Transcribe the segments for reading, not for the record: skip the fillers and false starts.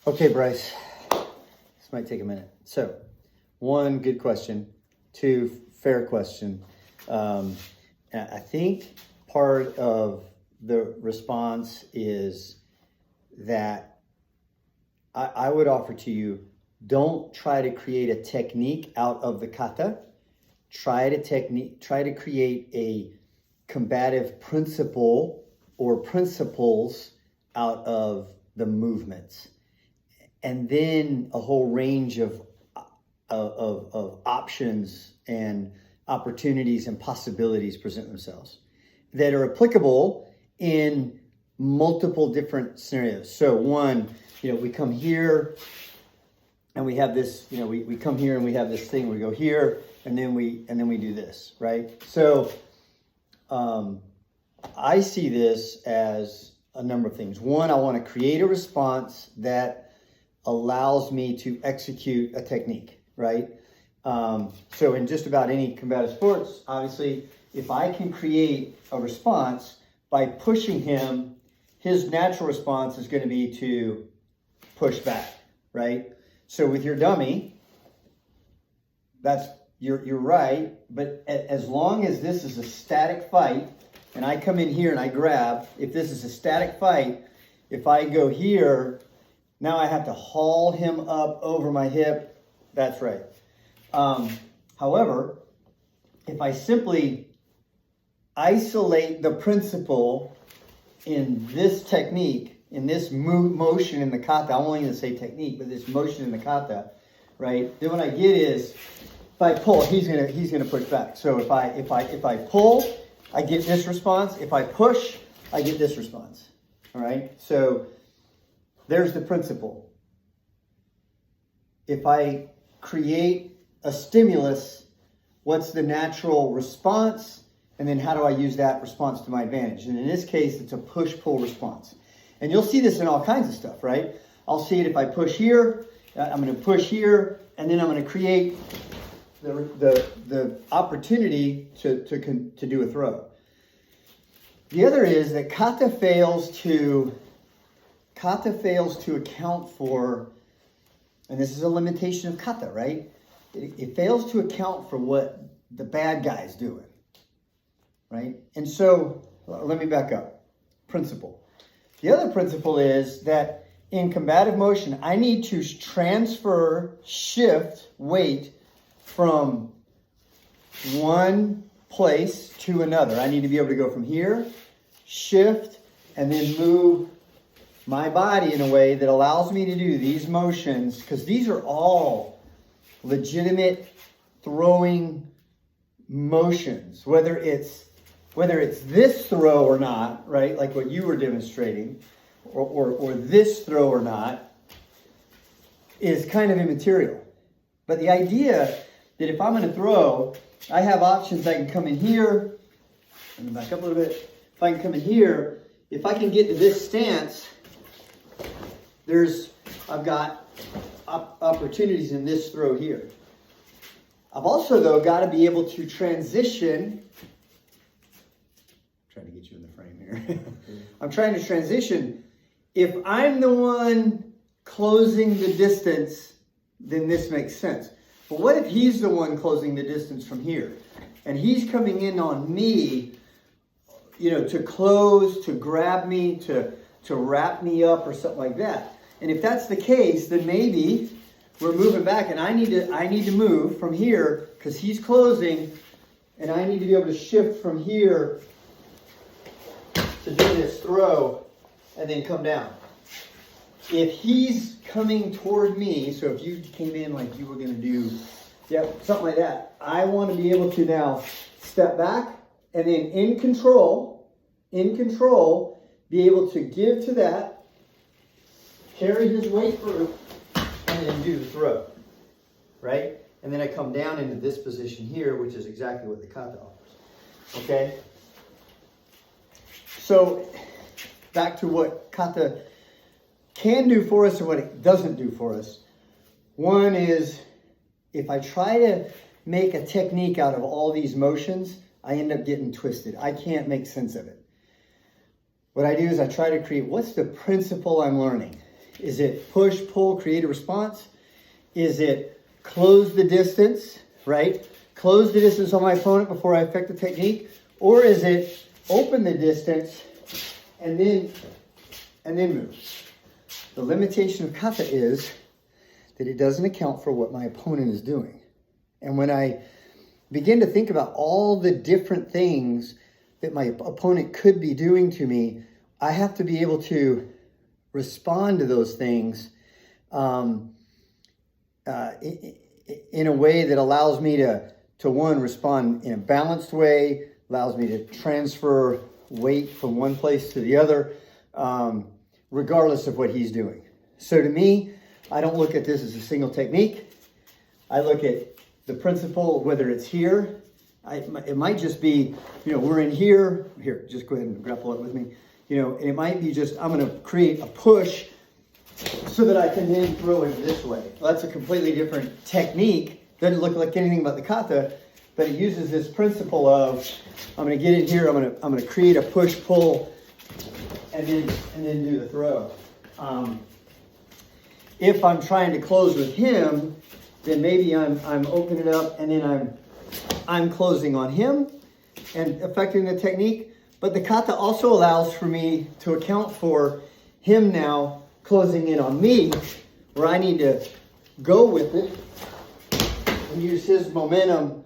Okay, Bryce, this might take a minute. So, one, good question. Two, fair question. I think part of the response is that I would offer to you, don't try to create a technique out of the kata. Try to create a combative principle or principles out of the movements. And then a whole range of options and opportunities and possibilities present themselves that are applicable in multiple different scenarios. So one, we come here and we have this, we come here and we have this thing, we go here and then we do this, right? So I see this as a number of things. One, I want to create a response that allows me to execute a technique, right? So in just about any combative sports, obviously, if I can create a response by pushing him, his natural response is going to be to push back, right? So with your dummy, you're right, but as long as this is a static fight, and I come in here and I grab, if this is a static fight, if I go here, now I have to haul him up over my hip. That's right. However, if I simply isolate the principle in this technique, in this motion in the kata, I'm only going to say technique, but this motion in the kata, right? Then what I get is, if I pull, he's gonna push back. So if I pull, I get this response. If I push, I get this response. All right. So there's the principle. If I create a stimulus, what's the natural response? And then how do I use that response to my advantage? And in this case, it's a push-pull response. And you'll see this in all kinds of stuff, right? I'll see it if I push here, I'm going to push here, and then I'm going to create the opportunity to do a throw. The other is that kata fails to account for, and this is a limitation of kata, right? It fails to account for what the bad guy's doing, right? And so, let me back up. Principle. The other principle is that in combative motion, I need to shift weight from one place to another. I need to be able to go from here, shift, and then move my body in a way that allows me to do these motions, because these are all legitimate throwing motions, whether it's this throw or not, right? Like what you were demonstrating, or this throw or not, is kind of immaterial. But the idea that if I'm going to throw, I have options. I can come in here, let me back up a little bit. If I can come in here, if I can get to this stance, I've got opportunities in this throw here. I've also, though, got to be able to transition. I'm trying to get you in the frame here. I'm trying to transition. If I'm the one closing the distance, then this makes sense. But what if he's the one closing the distance from here? And he's coming in on me, to close, to grab me, to wrap me up or something like that. And if that's the case, then maybe we're moving back, and I need to move from here because he's closing, and I need to be able to shift from here to do this throw and then come down. If he's coming toward me, so if you came in like you were going to do, something like that, I want to be able to now step back and then in control, be able to give to that, carry his weight through, and then do the throw, right? And then I come down into this position here, which is exactly what the kata offers, okay? So back to what kata can do for us and what it doesn't do for us. One is, if I try to make a technique out of all these motions, I end up getting twisted. I can't make sense of it. What I do is I try to create, what's the principle I'm learning? Is it push, pull, create a response? Is it close the distance, right? Close the distance on my opponent before I affect the technique? Or is it open the distance and then move? The limitation of kata is that it doesn't account for what my opponent is doing. And when I begin to think about all the different things that my opponent could be doing to me, I have to be able to respond to those things in a way that allows me to one, respond in a balanced way, allows me to transfer weight from one place to the other, regardless of what he's doing. So to me, I don't look at this as a single technique. I look at the principle, whether it's here, it might just be, we're in here. Here, just go ahead and grapple it with me. It might be just, I'm going to create a push so that I can then throw it this way. Well, that's a completely different technique. Doesn't look like anything about the kata, but it uses this principle of, I'm going to get in here, I'm going to create a push pull, and then do the throw. If I'm trying to close with him, then maybe I'm opening it up and then I'm closing on him and affecting the technique. But the kata also allows for me to account for him now closing in on me, where I need to go with it and use his momentum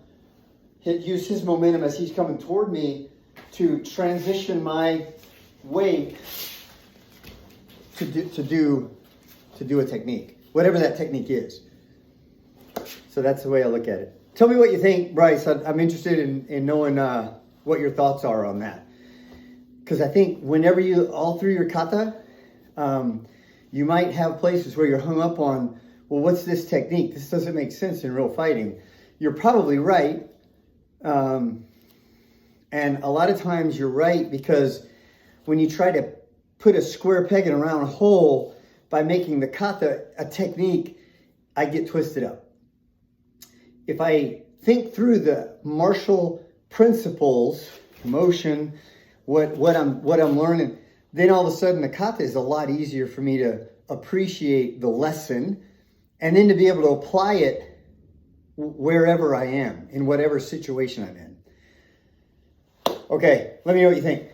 as he's coming toward me to transition my weight to do a technique, whatever that technique is. So that's the way I look at it. Tell me what you think, Bryce. I'm interested in knowing what your thoughts are on that. Because I think whenever all through your kata, you might have places where you're hung up on, well, what's this technique? This doesn't make sense in real fighting. You're probably right. And a lot of times you're right, because when you try to put a square peg in a round hole by making the kata a technique, I get twisted up. If I think through the martial principles, motion, what I'm learning, then all of a sudden the kata is a lot easier for me to appreciate the lesson and then to be able to apply it wherever I am, in whatever situation I'm in. Okay, let me know what you think.